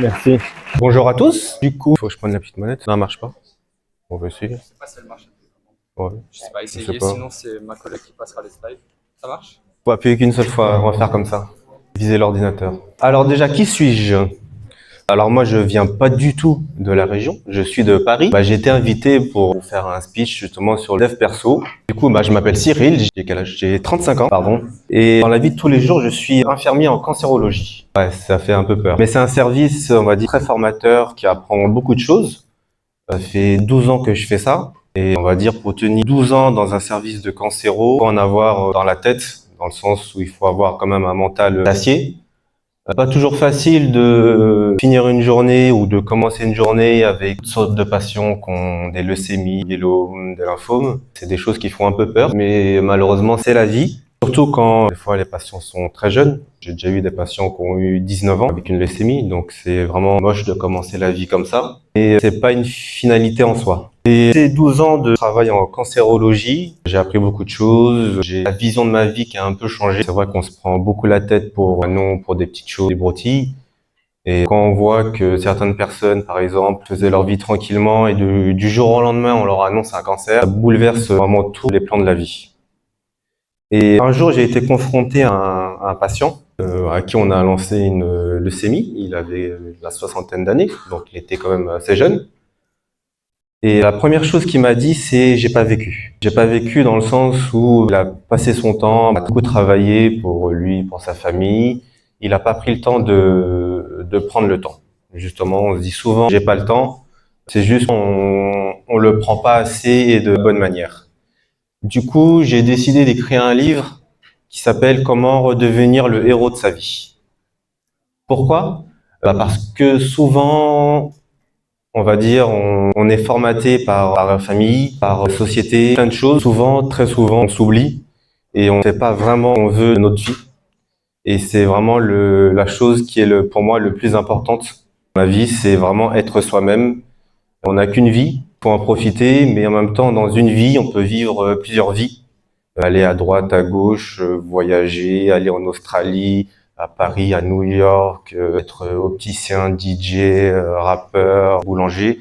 Merci. Bonjour à tous. Du coup, il faut que je prenne la petite manette. Ça ne marche pas. On va essayer. Je sais pas si elle marche. Ouais. Je sais pas, Je sais essayer, pas. sinon c'est ma collègue qui passera les slides. Ça marche? Faut appuyer qu'une seule fois. On va faire comme ça. Viser l'ordinateur. Alors déjà, qui suis-je? Alors moi, je viens pas du tout de la région. Je suis de Paris. J'ai été invité pour vous faire un speech justement sur le dev perso. Du coup, je m'appelle Cyril. J'ai quel âge? J'ai 35 ans, pardon. Et dans la vie de tous les jours, je suis infirmier en cancérologie. Ouais, ça fait un peu peur. Mais c'est un service, on va dire, très formateur qui apprend beaucoup de choses. Ça fait 12 ans que je fais ça. Et on va dire, pour tenir 12 ans dans un service de cancéro, il faut en avoir dans la tête, dans le sens où il faut avoir quand même un mental d'acier. Pas toujours facile de finir une journée ou de commencer une journée avec toutes sortes de patients qui ont des leucémies, des myélome, des lymphomes. C'est des choses qui font un peu peur, mais malheureusement, c'est la vie. Surtout quand, des fois, les patients sont très jeunes. J'ai déjà eu des patients qui ont eu 19 ans avec une leucémie, donc c'est vraiment moche de commencer la vie comme ça. Et c'est pas une finalité en soi. Et ces 12 ans de travail en cancérologie, j'ai appris beaucoup de choses. J'ai la vision de ma vie qui a un peu changé. C'est vrai qu'on se prend beaucoup la tête pour non, pour des petites choses, des broutilles. Et quand on voit que certaines personnes, par exemple, faisaient leur vie tranquillement et du jour au lendemain, on leur annonce un cancer, ça bouleverse vraiment tous les plans de la vie. Et un jour, j'ai été confronté à un patient à qui on a lancé une leucémie. Il avait la soixantaine d'années, donc il était quand même assez jeune. Et la première chose qu'il m'a dit, c'est j'ai pas vécu. J'ai pas vécu dans le sens où il a passé son temps, a beaucoup travaillé pour lui, pour sa famille. Il a pas pris le temps de prendre le temps. Justement, on se dit souvent, j'ai pas le temps. C'est juste on le prend pas assez et de bonne manière. Du coup, j'ai décidé d'écrire un livre qui s'appelle Comment redevenir le héros de sa vie. Pourquoi? Parce que souvent, on va dire, on est formaté par la famille, par la société, plein de choses. Souvent, très souvent, on s'oublie et on ne sait pas vraiment ce qu'on veut de notre vie. Et c'est vraiment la chose qui est pour moi le plus importante dans la vie, c'est vraiment être soi-même. On n'a qu'une vie, faut en profiter, mais en même temps, dans une vie, on peut vivre plusieurs vies. Aller à droite, à gauche, voyager, aller en Australie, à Paris, à New York, être opticien, DJ, rappeur, boulanger.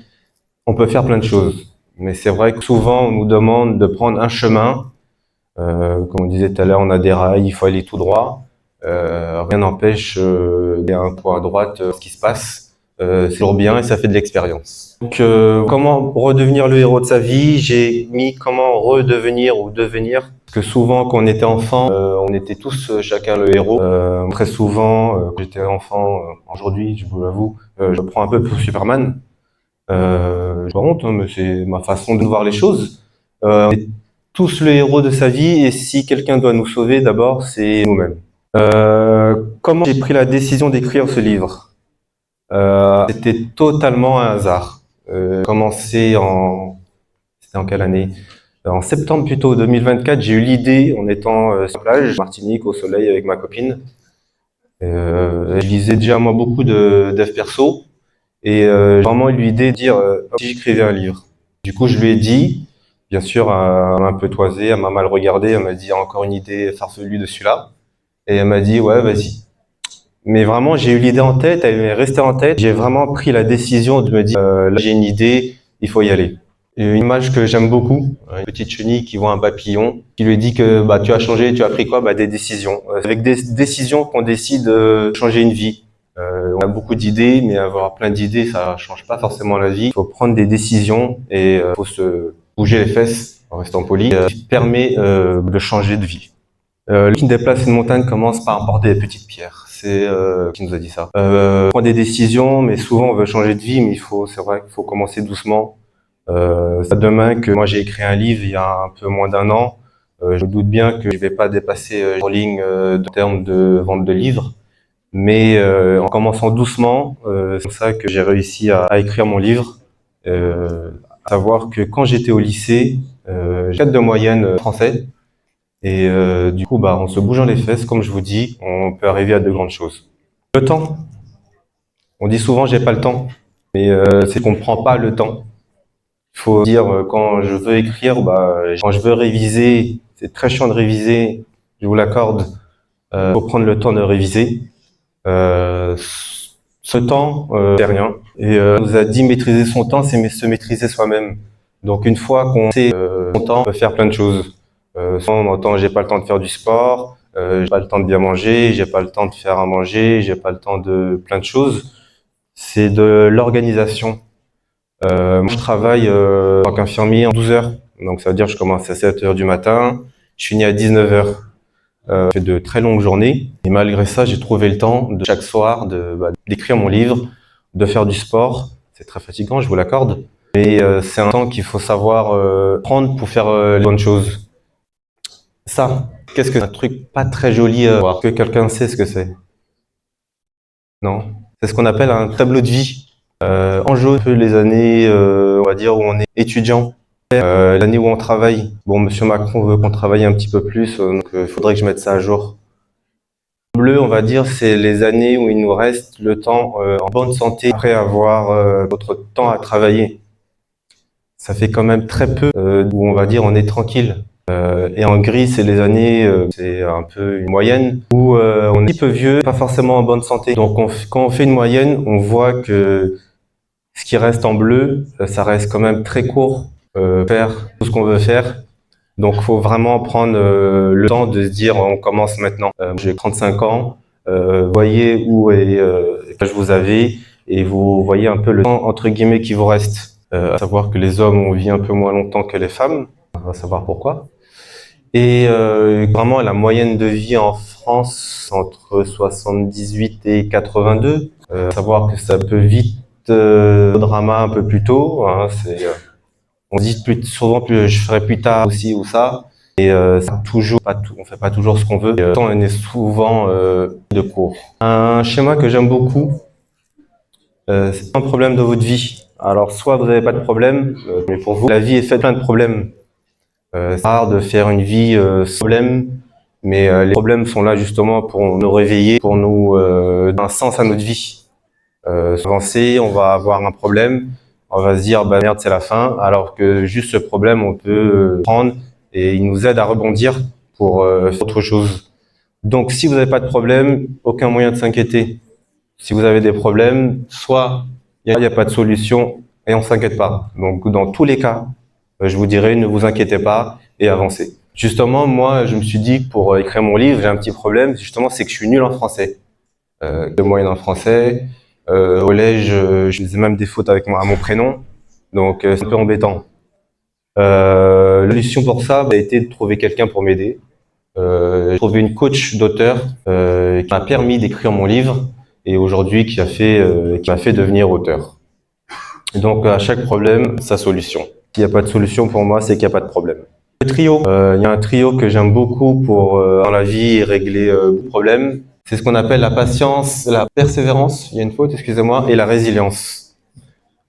On peut faire plein de choses, mais c'est vrai que souvent on nous demande de prendre un chemin. Comme on disait tout à l'heure, on a des rails, il faut aller tout droit. Rien n'empêche il y a un point à droite, ce qui se passe. C'est toujours bien et ça fait de l'expérience. Donc, comment redevenir le héros de sa vie? J'ai mis comment redevenir ou devenir. Parce que souvent, quand on était enfant, on était tous chacun le héros. Très souvent, quand j'étais enfant, aujourd'hui, je vous l'avoue, je prends un peu pour Superman. J'ai pas honte, hein, mais c'est ma façon de voir les choses. On est tous le héros de sa vie et si quelqu'un doit nous sauver, d'abord, c'est nous-mêmes. Comment j'ai pris la décision d'écrire ce livre? C'était totalement un hasard. Commencé c'était en quelle année? En septembre plutôt 2024, j'ai eu l'idée en étant sur la plage, Martinique, au soleil avec ma copine. Je lisais déjà moi beaucoup de dev perso. Et j'ai vraiment eu l'idée de dire si j'écrivais un livre. Du coup, je lui ai dit, bien sûr, elle m'a un peu toisé, elle m'a mal regardé, elle m'a dit encore une idée farfelue de celui-là. Et elle m'a dit ouais, vas-y. Mais vraiment, j'ai eu l'idée en tête, elle m'est restée en tête. J'ai vraiment pris la décision de me dire là, j'ai une idée, il faut y aller. Et une image que j'aime beaucoup, une petite chenille qui voit un papillon, qui lui dit que tu as changé, tu as pris quoi? Des décisions. C'est avec des décisions qu'on décide de changer une vie. On a beaucoup d'idées, mais avoir plein d'idées, ça change pas forcément la vie. Il faut prendre des décisions et il faut se bouger les fesses, en restant poli, qui permet de changer de vie. Qui déplace une montagne commence par emporter des petites pierres. C'est qui nous a dit ça. On prend des décisions, mais souvent on veut changer de vie, mais c'est vrai qu'il faut commencer doucement. Ça demain que moi j'ai écrit un livre il y a un peu moins d'un an. Je me doute bien que je vais pas dépasser en ligne en termes de vente de livres. Mais en commençant doucement, c'est comme ça que j'ai réussi à écrire mon livre. À savoir que quand j'étais au lycée, j'ai 4 de moyenne français. Et du coup, en se bougeant les fesses, comme je vous dis, on peut arriver à de grandes choses. Le temps. On dit souvent j'ai pas le temps, mais c'est qu'on prend pas le temps. Il faut dire quand je veux écrire, quand je veux réviser, c'est très chiant de réviser, je vous l'accorde. Faut prendre le temps de réviser. Ce temps, c'est rien. Et on nous a dit maîtriser son temps, c'est se maîtriser soi-même. Donc une fois qu'on sait son temps, on peut faire plein de choses. Souvent on entend j'ai pas le temps de faire du sport, j'ai pas le temps de bien manger, j'ai pas le temps de faire à manger, j'ai pas le temps de plein de choses. C'est de l'organisation. Moi je travaille en tant qu'infirmier en 12 heures. Donc ça veut dire que je commence à 7 heures du matin, je finis à 19 heures. Je fais de très longues journées et malgré ça, j'ai trouvé le temps de chaque soir d'écrire mon livre, de faire du sport. C'est très fatigant, je vous l'accorde, mais c'est un temps qu'il faut savoir prendre pour faire les bonnes choses. Ça, qu'est-ce que c'est un truc pas très joli à voir? Que quelqu'un sait ce que c'est? Non? C'est ce qu'on appelle un tableau de vie. En jaune, un peu les années, on va dire, où on est étudiant. L'année où on travaille. Bon, Monsieur Macron veut qu'on travaille un petit peu plus, donc il faudrait que je mette ça à jour. Bleu, on va dire, c'est les années où il nous reste le temps en bonne santé après avoir notre temps à travailler. Ça fait quand même très peu où on va dire on est tranquille. Et en gris, c'est les années, c'est un peu une moyenne où on est un petit peu vieux, pas forcément en bonne santé. Donc quand on fait une moyenne, on voit que ce qui reste en bleu, ça reste quand même très court faire tout ce qu'on veut faire. Donc, faut vraiment prendre le temps de se dire, on commence maintenant. J'ai 35 ans. Vous voyez où est l'âge vous avez et vous voyez un peu le temps entre guillemets qui vous reste. À savoir que les hommes ont vécu un peu moins longtemps que les femmes. On va savoir pourquoi. Et vraiment, la moyenne de vie en France entre 78 et 82. Savoir que ça peut vite drama un peu plus tôt. Hein, on dit souvent plus je ferai plus tard aussi ou ça. Et toujours pas tout, on fait pas toujours ce qu'on veut. Le temps est souvent de court. Un schéma que j'aime beaucoup, c'est un problème de votre vie. Alors soit vous n'avez pas de problème, mais pour vous la vie est faite de plein de problèmes. C'est rare de faire une vie sans problème, mais les problèmes sont là justement pour nous réveiller, pour nous donner un sens à notre vie. Avancer, on va avoir un problème, on va se dire bah merde c'est la fin, alors que juste ce problème on peut prendre et il nous aide à rebondir pour faire autre chose. Donc si vous n'avez pas de problème, aucun moyen de s'inquiéter. Si vous avez des problèmes, soit il n'y a pas de solution et on s'inquiète pas. Donc dans tous les cas, je vous dirais ne vous inquiétez pas et avancez. Justement, moi je me suis dit que pour écrire mon livre, j'ai un petit problème, justement c'est que je suis nul en français. De moyenne en français. Au collège, je faisais même des fautes avec à mon prénom, donc c'est un peu embêtant. La solution pour ça a été de trouver quelqu'un pour m'aider. J'ai trouvé une coach d'auteur qui m'a permis d'écrire mon livre et aujourd'hui qui m'a fait devenir auteur. Donc à chaque problème, sa solution. S'il n'y a pas de solution pour moi, c'est qu'il n'y a pas de problème. Le trio, il y a un trio que j'aime beaucoup pour dans la vie régler beaucoup de problèmes. C'est ce qu'on appelle la patience, la persévérance, il y a une faute, excusez-moi, et la résilience.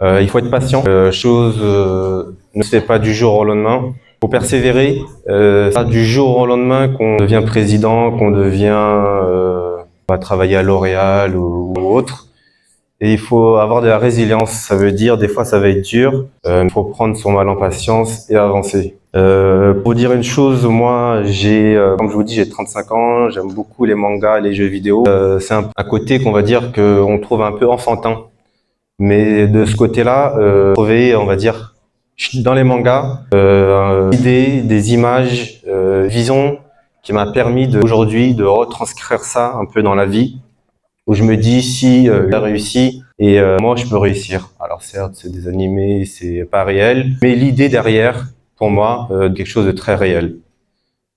Il faut être patient. Chose ne se fait pas du jour au lendemain. Il faut persévérer. C'est pas du jour au lendemain qu'on devient président, qu'on va travailler à L'Oréal ou autre. Et il faut avoir de la résilience. Ça veut dire, des fois, ça va être dur. Il faut prendre son mal en patience et avancer. Pour dire une chose, moi, comme je vous dis, j'ai 35 ans. J'aime beaucoup les mangas, les jeux vidéo. C'est un côté qu'on va dire qu'on trouve un peu enfantin. Mais de ce côté-là, trouver, on va dire, dans les mangas, des images, vision qui m'a permis aujourd'hui de retranscrire ça un peu dans la vie. Où je me dis si il a réussi et moi je peux réussir. Alors certes c'est des animés, c'est pas réel, mais l'idée derrière pour moi quelque chose de très réel.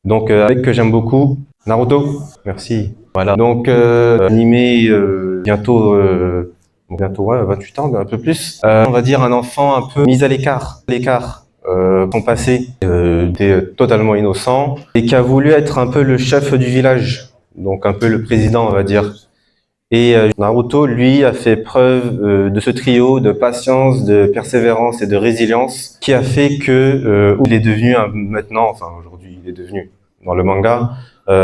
Donc avec que j'aime beaucoup Naruto. Merci. Voilà. Donc animé bientôt ouais, 28 ans, un peu plus. On va dire un enfant un peu mis à l'écart, son passé était totalement innocent et qui a voulu être un peu le chef du village, donc un peu le président on va dire. Et Naruto, lui, a fait preuve de ce trio de patience, de persévérance et de résilience qui a fait que il est devenu maintenant, enfin aujourd'hui, il est devenu dans le manga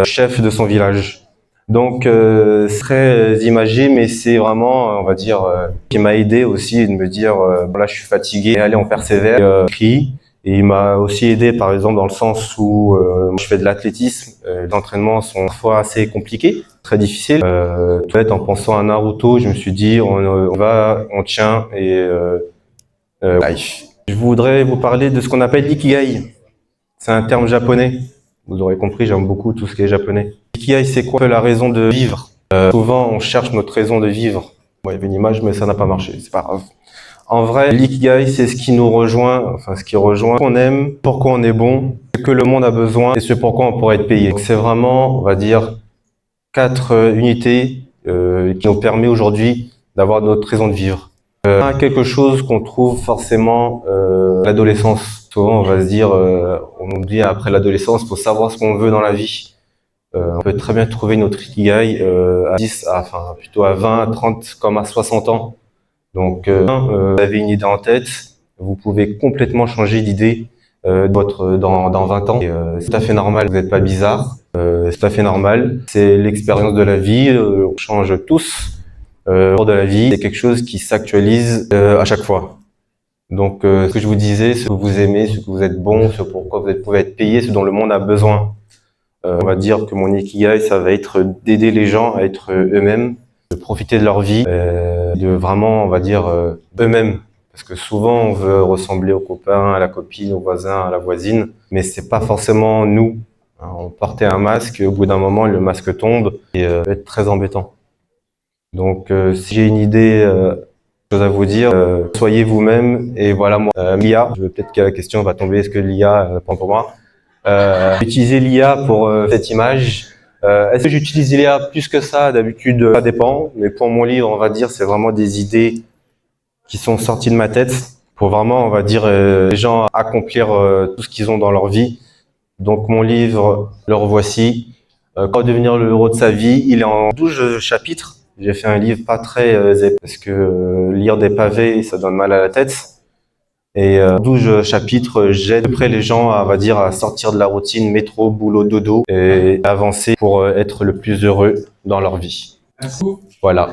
chef de son village. Donc c'est très imagé, mais c'est vraiment, on va dire, qui m'a aidé aussi de me dire, là, je suis fatigué, allez, on persévère, écrit. Et il m'a aussi aidé, par exemple, dans le sens où je fais de l'athlétisme, les entraînements sont parfois assez compliqués. très difficile. Tout bête, en pensant à Naruto, je me suis dit, on tient et life. Je voudrais vous parler de ce qu'on appelle l'ikigai. C'est un terme japonais. Vous aurez compris, j'aime beaucoup tout ce qui est japonais. L'ikigai, c'est quoi? La raison de vivre. Souvent, on cherche notre raison de vivre. Bon, il y avait une image, mais ça n'a pas marché, c'est pas grave. En vrai, l'ikigai, c'est ce qui nous rejoint, enfin ce qui rejoint ce qu'on aime, pourquoi on est bon, ce que le monde a besoin et ce pourquoi on pourrait être payé. Donc c'est vraiment, on va dire, 4 unités qui nous permet aujourd'hui d'avoir notre raison de vivre. Quelque chose qu'on trouve forcément à l'adolescence. Souvent, on va se dire, on oublie après l'adolescence, faut savoir ce qu'on veut dans la vie. On peut très bien trouver notre ikigai à 10, enfin plutôt à 20, 30, comme à 60 ans. Donc, vous avez une idée en tête, vous pouvez complètement changer d'idée dans 20 ans. C'est tout à fait normal, vous n'êtes pas bizarre, c'est tout à fait normal. C'est l'expérience de la vie, on change tous. Au cours de la vie, c'est quelque chose qui s'actualise à chaque fois. Donc, ce que je vous disais, ce que vous aimez, ce que vous êtes bon, ce pourquoi vous pouvez être payé, ce dont le monde a besoin. On va dire que mon ikigai, ça va être d'aider les gens à être eux-mêmes, de profiter de leur vie, de vraiment, on va dire, eux-mêmes. Parce que souvent, on veut ressembler au copain, à la copine, au voisin, à la voisine, mais c'est pas forcément nous. On portait un masque, et au bout d'un moment, le masque tombe et ça peut être très embêtant. Donc, si j'ai une idée, chose à vous dire, soyez vous-même et voilà moi. L'IA, peut-être que la question va tomber, est-ce que l'IA prend pour moi? Utiliser l'IA pour cette image. Est-ce que j'utilise l'IA plus que ça? D'habitude, ça dépend. Mais pour mon livre, on va dire, c'est vraiment des idées qui sont sorties de ma tête pour vraiment, on va dire, les gens accomplir tout ce qu'ils ont dans leur vie. Donc mon livre, le revoici. Comment devenir le héros de sa vie. Il est en 12 chapitres. J'ai fait un livre pas très épais parce que lire des pavés, ça donne mal à la tête. Et 12 chapitres, j'aide à peu près les gens à, on va dire, à sortir de la routine métro, boulot, dodo et avancer pour être le plus heureux dans leur vie. Merci. Voilà.